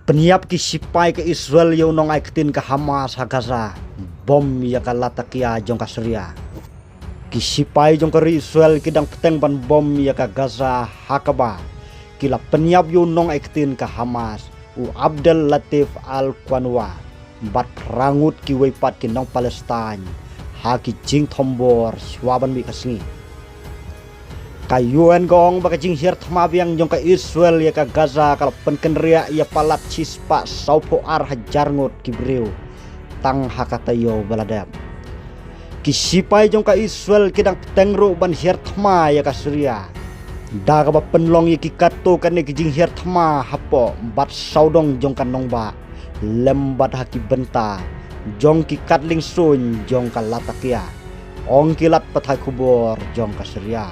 Pyniap ki sipai ke Israel yo nongai ktien ke Hamas ha Gaza bom ya ka latakia jong ka Syria. Ki sipai jong ka Israel kidang peteng ban bom ya ka Gaza hakaba. Kila Pyniap yo nongai ktien ke Hamas u Abdel Latif Al-Qanwa bat rangut ki weipat ki nong Palestine ha ki jing thombor swaban mi kasngi. Kayuan gong baka jing hier thmabiang jong ka Israel ya ka Gaza kala penkenria ya palat cispa saupo ar hajar ngot kibreu tang hakatayo baladam. Kisipai jong ka Israel kidang tengro ban hier thma ya ka Syria. Daga ba penlong ya kikato kan ki jing hier thma hapo bat saudong jong kan nongba lembat haki benta jong ki katling sun jong ka latakia ong kilat pathai kubor jong ka Syria.